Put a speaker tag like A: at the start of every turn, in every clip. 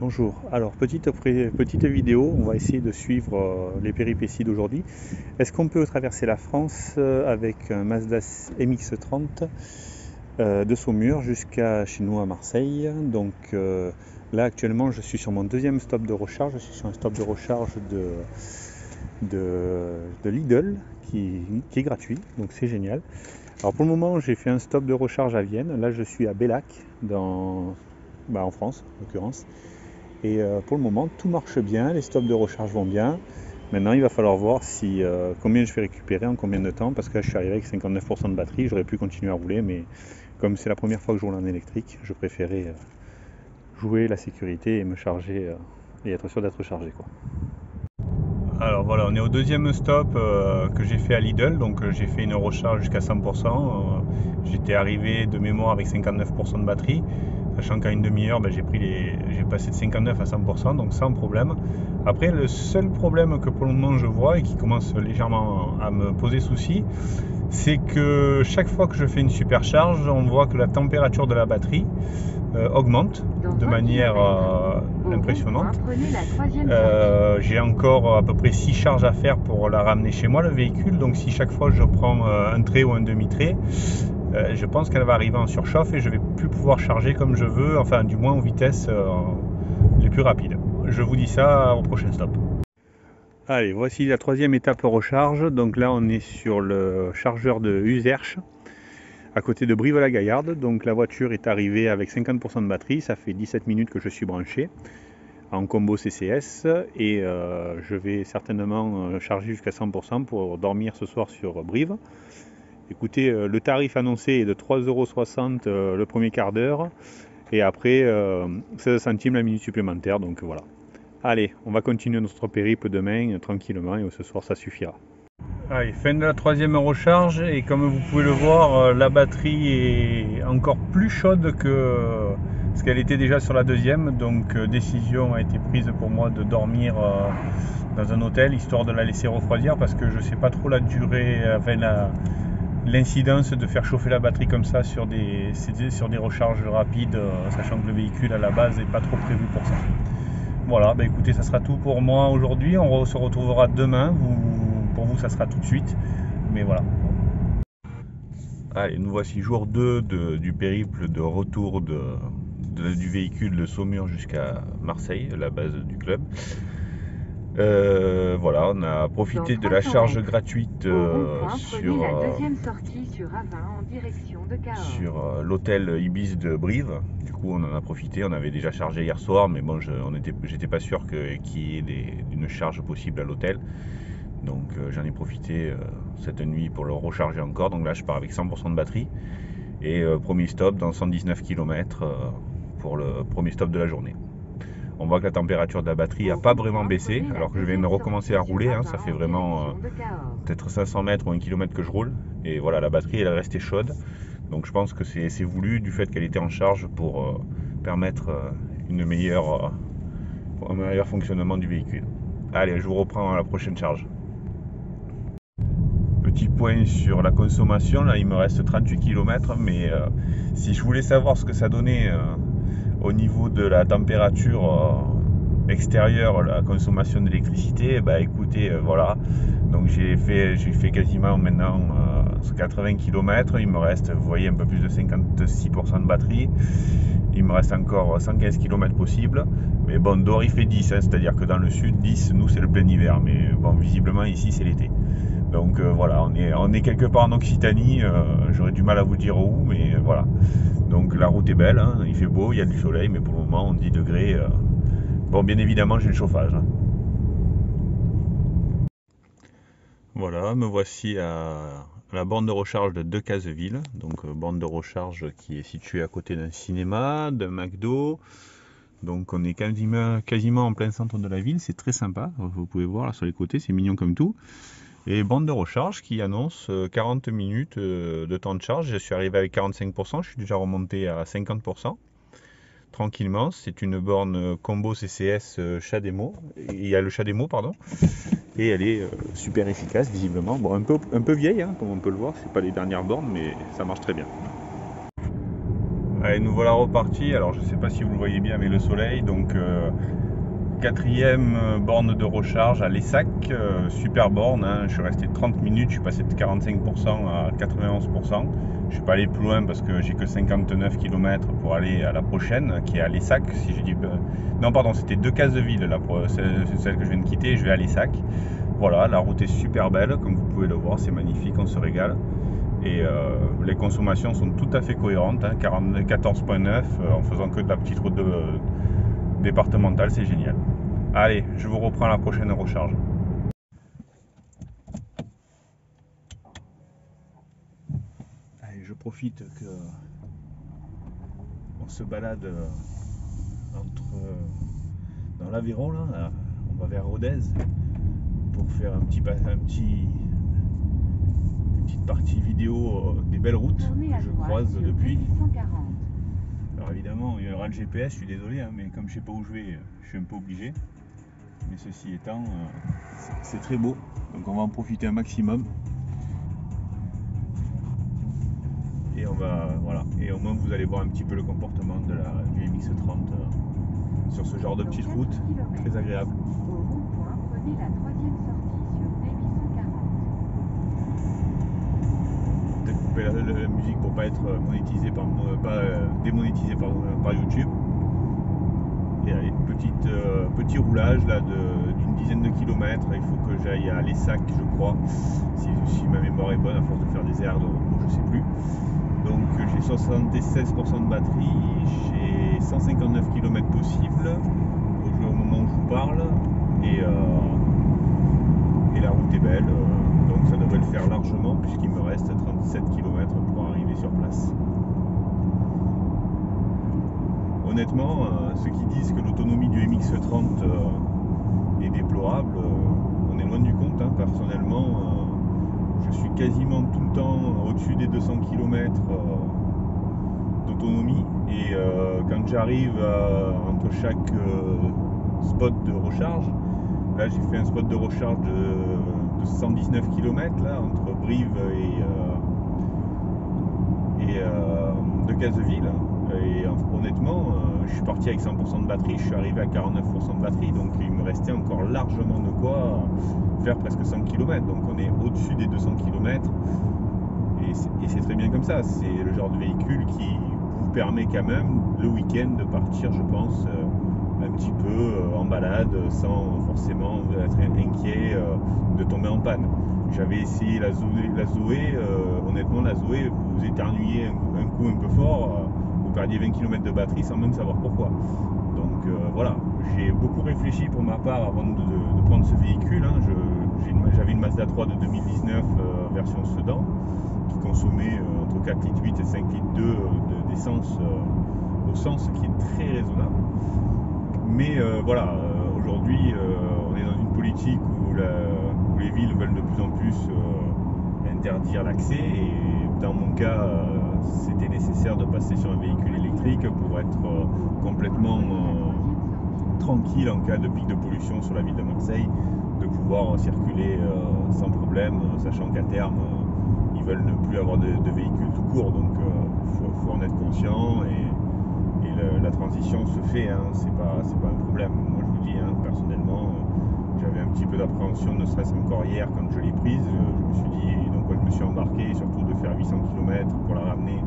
A: Bonjour, alors petite vidéo, on va essayer de suivre les péripéties d'aujourd'hui. Est-ce qu'on peut traverser la France avec un Mazda MX-30 de Saumur jusqu'à chez nous à Marseille? Donc là actuellement je suis sur mon deuxième stop de recharge, je suis sur un stop de recharge de Lidl qui est gratuit, donc c'est génial. Alors pour le moment j'ai fait un stop de recharge à Vienne, là je suis à Bellac en France en l'occurrence. Et pour le moment, tout marche bien, les stops de recharge vont bien. Maintenant, il va falloir voir combien je vais récupérer en combien de temps, parce que là, je suis arrivé avec 59% de batterie. J'aurais pu continuer à rouler, mais comme c'est la première fois que je roule en électrique, je préférais jouer la sécurité et me charger et être sûr d'être chargé, quoi. Alors voilà, on est au deuxième stop que j'ai fait à Lidl, donc j'ai fait une recharge jusqu'à 100%. J'étais arrivé de mémoire avec 59% de batterie, sachant qu'à une demi-heure, j'ai passé de 59 à 100%, donc sans problème. Après, le seul problème que pour le moment je vois et qui commence légèrement à me poser souci, c'est que chaque fois que je fais une supercharge, on voit que la température de la batterie augmente de manière impressionnante. J'ai encore à peu près 6 charges à faire pour la ramener chez moi, le véhicule. Donc si chaque fois je prends un trait ou un demi-trait, je pense qu'elle va arriver en surchauffe et je vais plus pouvoir charger comme je veux, enfin du moins aux vitesses les plus rapides. Je vous dis ça au prochain stop. Allez, voici la troisième étape recharge. Donc là on est sur le chargeur de Userche, à côté de Brive-la-Gaillarde. Donc la voiture est arrivée avec 50% de batterie, ça fait 17 minutes que je suis branché en combo CCS et je vais certainement charger jusqu'à 100% pour dormir ce soir sur Brive. Écoutez, le tarif annoncé est de 3,60 € le premier quart d'heure et après 16 centimes la minute supplémentaire, donc voilà. Allez, on va continuer notre périple demain tranquillement et ce soir ça suffira. Allez, fin de la troisième recharge et comme vous pouvez le voir, la batterie est encore plus chaude que ce qu'elle était déjà sur la deuxième, donc décision a été prise pour moi de dormir dans un hôtel histoire de la laisser refroidir parce que je ne sais pas trop la durée, l'incidence de faire chauffer la batterie comme ça sur des recharges rapides, sachant que le véhicule à la base n'est pas trop prévu pour ça. Voilà, écoutez, ça sera tout pour moi aujourd'hui, on se retrouvera demain. Pour vous, ça sera tout de suite, mais voilà. Allez, nous voici jour 2 du périple de retour du véhicule de Saumur jusqu'à Marseille, la base du club. Voilà, on a profité de la charge gratuite sur l'hôtel Ibis de Brive. Du coup, on en a profité. On avait déjà chargé hier soir, mais bon, j'étais pas sûr qu'il y ait une charge possible à l'hôtel. Donc j'en ai profité cette nuit pour le recharger encore. Donc là, je pars avec 100% de batterie. Et premier stop dans 119 km pour le premier stop de la journée. On voit que la température de la batterie n'a pas vraiment baissé, alors que je viens de recommencer à rouler. Ça fait vraiment peut-être 500 mètres ou 1 km que je roule. Et voilà, la batterie elle est restée chaude. Donc je pense que c'est voulu du fait qu'elle était en charge pour permettre un meilleur fonctionnement du véhicule. Allez, je vous reprends à la prochaine charge. Petit point sur la consommation, là il me reste 38 km, mais si je voulais savoir ce que ça donnait au niveau de la température extérieure, la consommation d'électricité, écoutez, voilà. Donc j'ai fait quasiment maintenant 80 km, il me reste, vous voyez, un peu plus de 56% de batterie. Il me reste encore 115 km possible. Mais bon, dehors il fait 10, c'est-à-dire que dans le sud, 10, nous c'est le plein hiver. Mais bon, visiblement ici c'est l'été. Donc voilà, on est quelque part en Occitanie, j'aurais du mal à vous dire où, mais voilà. Donc la route est belle, il fait beau, il y a du soleil, mais pour le moment on 10 degrés. Bon, bien évidemment j'ai le chauffage. Voilà, me voici à la borne de recharge de Decazeville, donc borne de recharge qui est située à côté d'un cinéma, d'un McDo. Donc on est quasiment en plein centre de la ville, c'est très sympa, vous pouvez voir là sur les côtés, c'est mignon comme tout. Et bande de recharge qui annonce 40 minutes de temps de charge. Je suis arrivé avec 45%, je suis déjà remonté à 50%. Tranquillement, c'est une borne combo CCS CHAdeMO. Il y a le CHAdeMO, pardon. Et elle est super efficace, visiblement. Bon, un peu vieille, comme on peut le voir, c'est pas les dernières bornes, mais ça marche très bien. Allez, nous voilà repartis. Alors je sais pas si vous le voyez bien, mais le soleil. Donc quatrième borne de recharge à Lessac, super borne, hein. Je suis resté 30 minutes, je suis passé de 45% à 91%. Je suis pas allé plus loin parce que j'ai que 59 km pour aller à la prochaine, qui est à Lessac. Si je dis non, pardon, c'était Decazeville, celle que je viens de quitter. Je vais à Lessac. Voilà, la route est super belle, comme vous pouvez le voir, c'est magnifique, on se régale. Et les consommations sont tout à fait cohérentes, hein, 14,9 en faisant que de la petite route départementale, c'est génial. Allez, je vous reprends la prochaine recharge. Allez, je profite que on se balade dans l'Aveyron là, on va vers Rodez pour faire une petite partie vidéo des belles routes que je croise depuis. Alors évidemment, il y aura le GPS, je suis désolé, hein, mais comme je sais pas où je vais, je suis un peu obligé. Mais ceci étant, c'est très beau, donc on va en profiter un maximum. Et voilà. Et au moins vous allez voir un petit peu le comportement du MX-30 sur ce genre de petite route, très agréable.
B: Au rond-point, prenez la troisième sortie sur D840.
A: Peut-être couper la musique pour pas être démonétisé par YouTube. Et allez, petit roulage là d'une dizaine de kilomètres. Il faut que j'aille à Lessac, je crois, si ma mémoire est bonne, à force de faire des aires de repos, je sais plus. Donc j'ai 76% de batterie, j'ai 159 km possibles au moment où je vous parle, et la route est belle, donc ça devrait le faire largement puisqu'il me reste 37 km pour arriver sur place. Honnêtement, ceux qui disent que l'autonomie du MX-30 est déplorable, on est loin du compte, hein. Personnellement, je suis quasiment tout le temps au-dessus des 200 km d'autonomie, et quand j'arrive entre chaque spot de recharge, là j'ai fait un spot de recharge de 119 km là, entre Brive et Decazeville. Et honnêtement, je suis parti avec 100% de batterie, je suis arrivé à 49% de batterie, donc il me restait encore largement de quoi faire presque 100 km. Donc on est au-dessus des 200 km, et c'est très bien comme ça. C'est le genre de véhicule qui vous permet quand même le week-end de partir, je pense, un petit peu en balade sans forcément être inquiet de tomber en panne. J'avais essayé la Zoé, honnêtement la Zoé, vous éternuez un coup un peu fort, vous perdiez 20 km de batterie sans même savoir pourquoi. Donc voilà, j'ai beaucoup réfléchi pour ma part avant de prendre ce véhicule, hein. J'avais une Mazda 3 de 2019 version sedan qui consommait entre 4,8 litres et 5,2 litres d'essence au 100, ce qui est très raisonnable. Mais voilà, aujourd'hui on est dans une politique où les villes veulent de plus en plus interdire l'accès, et dans mon cas c'était nécessaire de passer sur un véhicule électrique pour être complètement tranquille en cas de pic de pollution sur la ville de Marseille, de pouvoir circuler sans problème, sachant qu'à terme ils veulent ne plus avoir de véhicules tout court. Donc faut en être conscient, et la transition se fait, hein. C'est pas un problème. Moi je vous dis, hein, personnellement, j'avais un petit peu d'appréhension, ne serait-ce encore hier quand je l'ai prise. Je me suis dit, donc je me suis embarqué, surtout de faire 800 km pour la ramener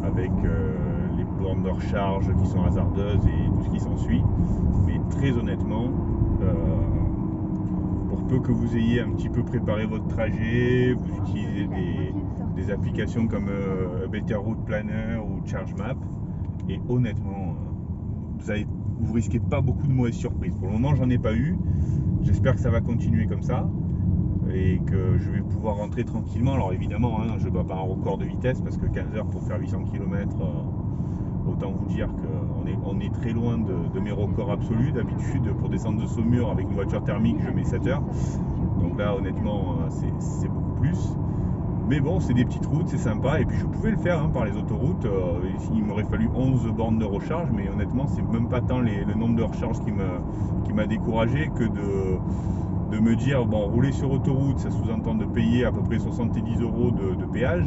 A: avec les bornes de recharge qui sont hasardeuses et tout ce qui s'ensuit. Mais très honnêtement, pour peu que vous ayez un petit peu préparé votre trajet, vous utilisez des applications comme Better Route Planner ou ChargeMap, et honnêtement, vous risquez pas beaucoup de mauvaises surprises. Pour le moment, j'en ai pas eu. J'espère que ça va continuer comme ça et que je vais pouvoir rentrer tranquillement. Alors évidemment, hein, je ne bats pas un record de vitesse parce que 15 heures pour faire 800 km, autant vous dire qu'on est très loin de mes records absolus. D'habitude, pour descendre de Saumur avec une voiture thermique, je mets 7 heures. Donc là, honnêtement, c'est beaucoup plus. Mais bon, c'est des petites routes, c'est sympa. Et puis je pouvais le faire, hein, par les autoroutes. Il m'aurait fallu 11 bornes de recharge, mais honnêtement, c'est même pas tant le nombre de recharges qui m'a découragé que de me dire, bon, rouler sur autoroute, ça sous-entend de payer à peu près 70 € de péage.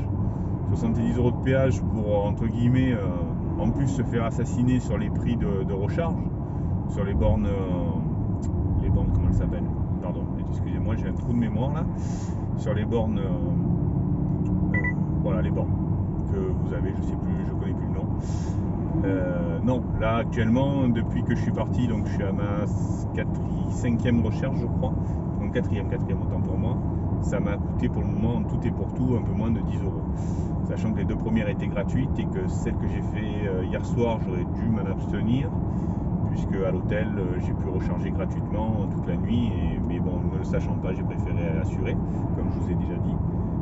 A: 70 € de péage pour, entre guillemets,
C: en plus se faire assassiner sur les prix de recharge, sur les bornes, comment elles s'appellent? Pardon, excusez-moi, j'ai un trou de mémoire là. Sur les bornes, voilà, les bornes que vous avez, je sais plus, je connais plus le nom. Non, là actuellement, depuis que je suis parti, donc je suis à ma 5e recherche, je crois, donc quatrième autant pour moi. Ça m'a coûté pour le moment, en tout et pour tout, un peu moins de 10 €. Sachant que les 2 premières étaient gratuites et que celle que j'ai fait hier soir, j'aurais dû m'en abstenir, puisque à l'hôtel, j'ai pu recharger gratuitement toute la nuit. Mais bon, ne le sachant pas, j'ai préféré assurer, comme je vous ai déjà dit.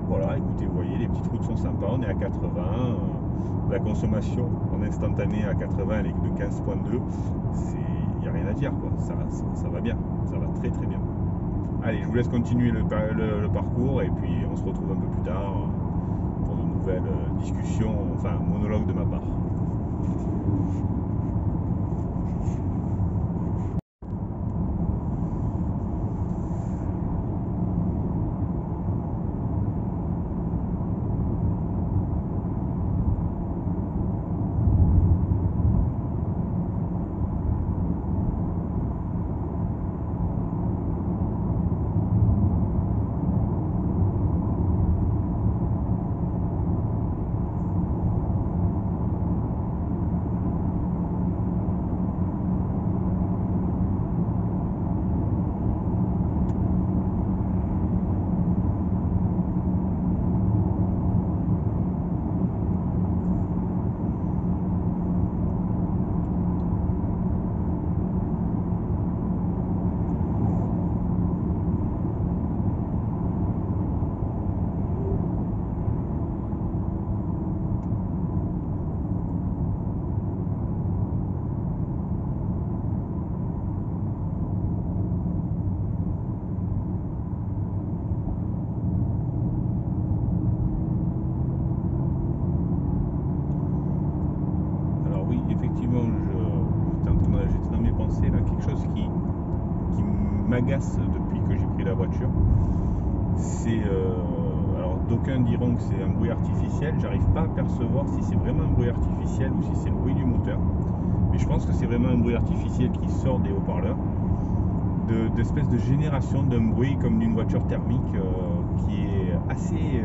C: Voilà, écoutez, vous voyez, les petites routes sont sympas, on est à 80. La consommation en instantané à 80, elle est de 15,2. Il n'y a rien à dire, quoi. Ça va bien, ça va très très bien. Allez, je vous laisse continuer le parcours et puis on se retrouve un peu plus tard pour de nouvelles discussions, enfin monologues de ma part. J'étais dans mes pensées là, quelque chose qui m'agace depuis que j'ai pris la voiture. C'est alors d'aucuns diront que c'est un bruit artificiel. J'arrive pas à percevoir si c'est vraiment un bruit artificiel ou si c'est le bruit du moteur. Mais je pense que c'est vraiment un bruit artificiel qui sort des haut-parleurs, d'espèce de génération d'un bruit comme d'une voiture thermique qui est assez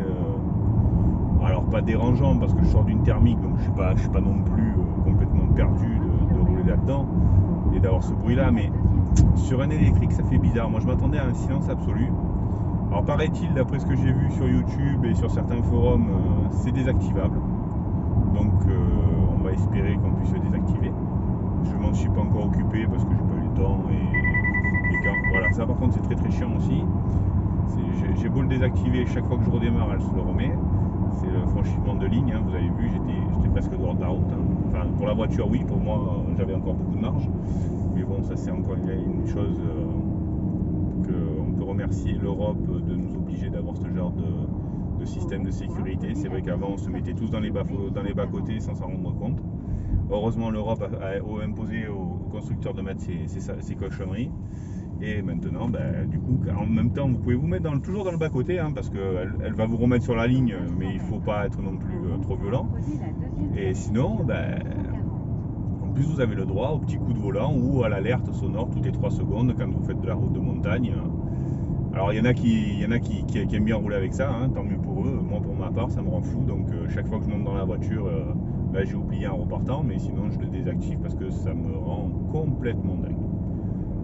C: alors pas dérangeant parce que je sors d'une thermique, donc je suis pas non plus complètement perdu de rouler là-dedans et d'avoir ce bruit là, mais sur un électrique ça fait bizarre. Moi je m'attendais à un silence absolu. Alors paraît-il, d'après ce que j'ai vu sur YouTube et sur certains forums, c'est désactivable, donc on va espérer qu'on puisse le désactiver. Je m'en suis pas encore occupé parce que j'ai pas eu le temps et quand, voilà, ça par contre c'est très très chiant aussi. J'ai beau le désactiver, chaque fois que je redémarre elle se le remet. C'est le franchissement de ligne, hein. Vous avez vu, j'étais presque droit de la route, hein. Enfin pour la voiture oui, pour moi j'avais encore beaucoup de marge, mais bon, ça c'est encore une chose qu'on peut remercier l'Europe de nous obliger d'avoir ce genre de système de sécurité. C'est vrai qu'avant on se mettait tous dans les bas-côtés sans s'en rendre compte. Heureusement l'Europe a imposé aux constructeurs de mettre ces cochonneries. Et maintenant, du coup, en même temps, vous pouvez vous mettre toujours dans le bas-côté, hein, parce qu'elle va vous remettre sur la ligne, mais il ne faut pas être non plus trop violent. Et sinon, en plus, vous avez le droit au petit coup de volant ou à l'alerte sonore toutes les 3 secondes quand vous faites de la route de montagne. Alors, il y en a qui aiment bien rouler avec ça, hein, tant mieux pour eux. Moi, pour ma part, ça me rend fou. Donc, chaque fois que je monte dans la voiture, j'ai oublié en repartant, mais sinon, je le désactive parce que ça me rend complètement dingue.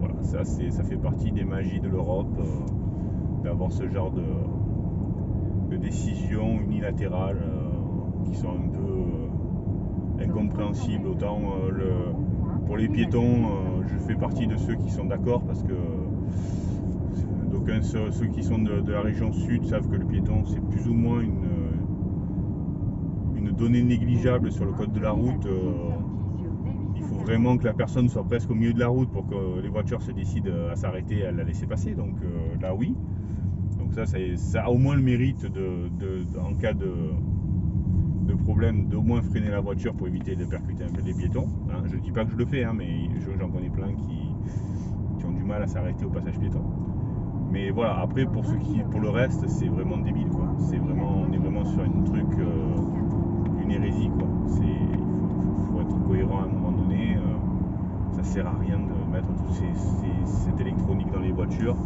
C: Voilà, ça fait partie des magies de l'Europe, d'avoir ce genre de décisions unilatérales qui sont un peu incompréhensibles. Autant pour les piétons, je fais partie de ceux qui sont d'accord parce que ceux qui sont de la région sud savent que le piéton c'est plus ou moins une donnée négligeable sur le code de la route. Il faut vraiment que la personne soit presque au milieu de la route pour que les voitures se décident à s'arrêter et à la laisser passer. Donc là oui. Donc ça a au moins le mérite en cas de problème, d'au moins freiner la voiture pour éviter de percuter un peu les piétons. Hein, je ne dis pas que je le fais, hein, mais j'en connais plein qui ont du mal à s'arrêter au passage piéton. Mais voilà, après pour le reste, c'est vraiment débile, quoi. On est vraiment sur une hérésie, quoi. faut être cohérent à un moment donné. Ça sert à rien de mettre toute cette électronique dans les voitures.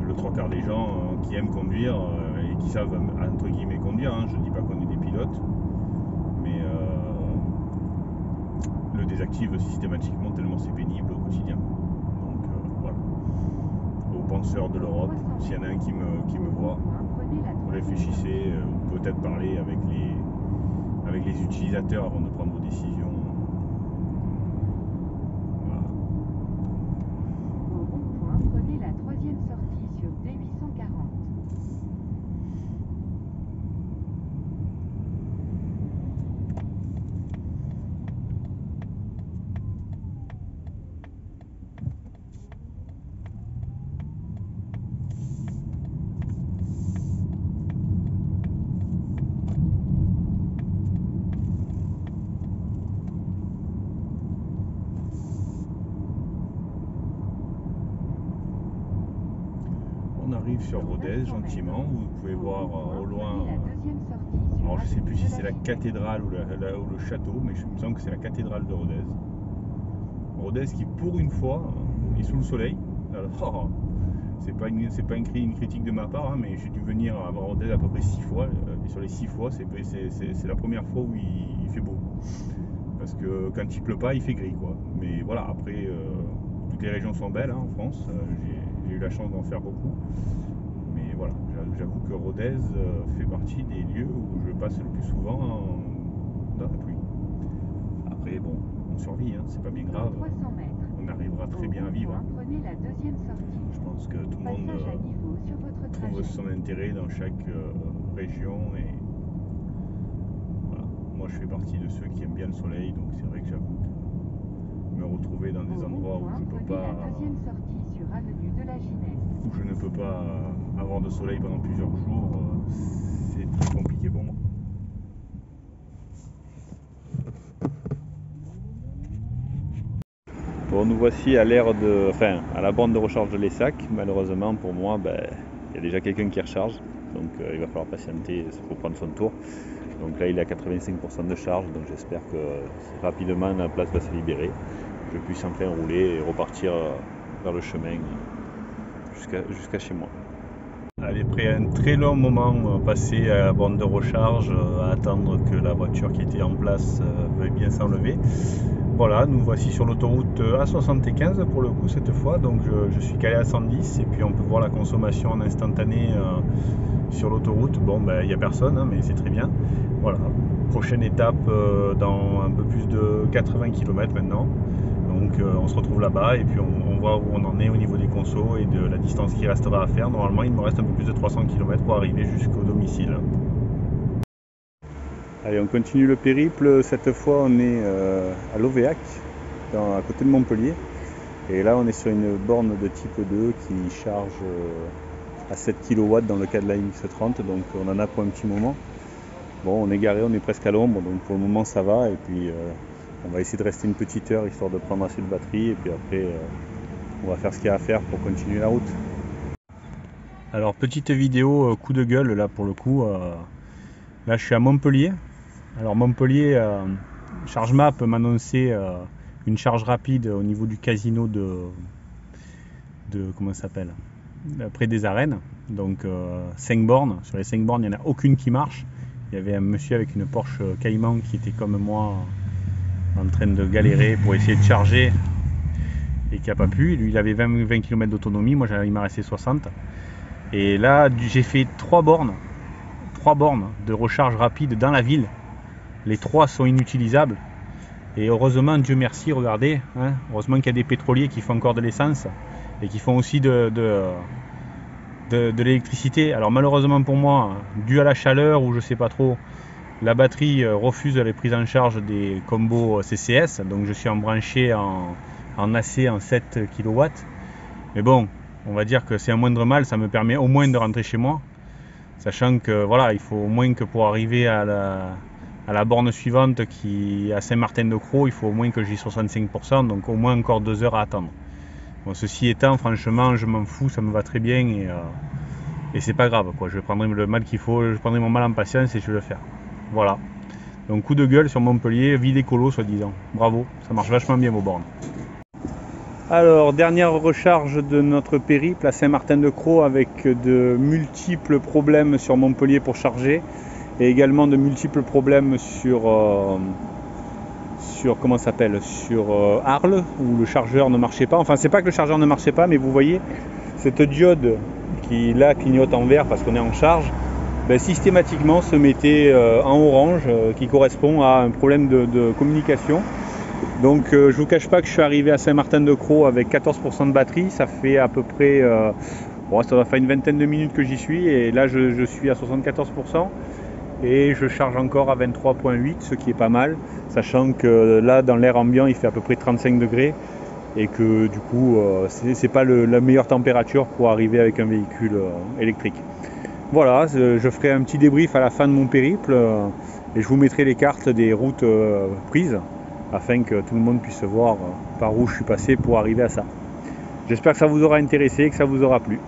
C: Le trois quarts des gens qui aiment conduire et qui savent entre guillemets conduire, hein, je ne dis pas qu'on est des pilotes, mais le désactivent systématiquement tellement c'est pénible au quotidien. Donc voilà. Aux penseurs de l'Europe, s'il y en a un qui me voit, réfléchissez ou peut-être parler avec les utilisateurs avant de prendre vos décisions. Voilà.
B: Au rond-point, prenez la 3e sortie sur D840.
C: On arrive sur Rodez gentiment, vous pouvez voir au loin, alors je sais plus si c'est la cathédrale ou le château, mais il me semble que c'est la cathédrale de Rodez. Rodez qui pour une fois est sous le soleil. Alors, c'est pas une critique de ma part, hein, mais j'ai dû venir à Rodez à peu près 6 fois, et sur les 6 fois c'est la première fois où il fait beau. Parce que quand il pleut pas, il fait gris quoi. Mais voilà, après toutes les régions sont belles hein, en France, j'ai eu la chance d'en faire beaucoup. Mais voilà, j'avoue que Rodez fait partie des lieux où je passe le plus souvent dans la pluie. Après bon, on survit, hein, c'est pas bien grave. On arrivera très bien à vivre.
B: Prenez la 2e sortie.
C: Je pense que tout le monde
B: Passage à niveau sur votre
C: trouve
B: trajet.
C: son intérêt dans chaque région et voilà. Moi je fais partie de ceux qui aiment bien le soleil, donc c'est vrai que j'avoue que me retrouver dans des endroits où je peux pas,
B: la 2e sortie sur avenue de la Ginette.
C: où je ne peux pas avoir de soleil pendant plusieurs jours, c'est très compliqué pour moi.
A: Bon, nous voici à à la borne de recharge de l'Essac. Malheureusement pour moi, il y a déjà quelqu'un qui recharge, donc il va falloir patienter pour prendre son tour. Donc là il est à 85% de charge, donc j'espère que rapidement la place va se libérer, que je puisse enfin rouler et repartir vers le chemin jusqu'à chez moi.
C: Allez, après un très long moment passé à la borne de recharge, à attendre que la voiture qui était en place veuille bien s'enlever. Voilà, nous voici sur l'autoroute A75 pour le coup cette fois, donc je suis calé à 110 et puis on peut voir la consommation en instantané sur l'autoroute. Bon, il n'y a personne, hein, mais c'est très bien. Voilà, prochaine étape dans un peu plus de 80 km maintenant. Donc on se retrouve là-bas et puis on voit où on en est au niveau des consos et de la distance qui restera à faire. Normalement, il me reste un peu plus de 300 km pour arriver jusqu'au domicile.
A: Allez, on continue le périple. Cette fois, on est à Lovéac, à côté de Montpellier. Et là, on est sur une borne de type 2 qui charge à 7 kW dans le cas de la MX-30. Donc, on en a pour un petit moment. Bon, on est garé, on est presque à l'ombre. Donc, pour le moment, ça va. Et puis, on va essayer de rester une petite heure histoire de prendre assez de batterie. Et puis après, on va faire ce qu'il y a à faire pour continuer la route.
C: Alors, petite vidéo coup de gueule là pour le coup. Là, je suis à Montpellier. Alors Montpellier, ChargeMap m'annonçait une charge rapide au niveau du casino de comment ça s'appelle, près des arènes. Donc 5 bornes. Sur les 5 bornes, il n'y en a aucune qui marche. Il y avait un monsieur avec une Porsche Cayman qui était comme moi en train de galérer pour essayer de charger et qui n'a pas pu. Lui, il avait 20 km d'autonomie. Moi, il m'a resté 60. Et là, j'ai fait 3 bornes de recharge rapide dans la ville. Les 3 sont inutilisables et heureusement, Dieu merci, regardez, hein, heureusement qu'il y a des pétroliers qui font encore de l'essence et qui font aussi de l'électricité. Alors malheureusement pour moi, dû à la chaleur ou je sais pas trop, la batterie refuse les prises en charge des combos CCS, donc je suis embranché en AC en 7 kW. Mais bon, on va dire que c'est un moindre mal, ça me permet au moins de rentrer chez moi. Sachant que voilà, il faut au moins que pour arriver à la borne suivante qui est à Saint-Martin-de-Croix, il faut au moins que j'y 65%, donc au moins encore 2 heures à attendre. Bon, ceci étant, franchement, je m'en fous, ça me va très bien et c'est pas grave, quoi. Je prendrai le mal qu'il faut, je prendrai mon mal en patience et je vais le faire. Voilà. Donc coup de gueule sur Montpellier, vie d'écolo soi-disant. Bravo, ça marche vachement bien vos bornes.
A: Alors, dernière recharge de notre périple à Saint-Martin-de-Croix avec de multiples problèmes sur Montpellier pour charger et également de multiples problèmes sur comment ça s'appelle, sur Arles où le chargeur ne marchait pas. Enfin, c'est pas que le chargeur ne marchait pas, mais vous voyez cette diode qui là clignote en vert parce qu'on est en charge, ben, systématiquement se mettait en orange qui correspond à un problème de communication. Donc je vous cache pas que je suis arrivé à Saint-Martin-de-Croix avec 14% de batterie, ça fait à peu près ça doit faire une vingtaine de minutes que j'y suis et là je suis à 74% et je charge encore à 23,8, ce qui est pas mal, sachant que là dans l'air ambiant il fait à peu près 35 degrés et que du coup c'est pas la meilleure température pour arriver avec un véhicule électrique. Voilà, je ferai un petit débrief à la fin de mon périple et je vous mettrai les cartes des routes prises afin que tout le monde puisse voir par où je suis passé pour arriver à ça. J'espère que ça vous aura intéressé et que ça vous aura plu.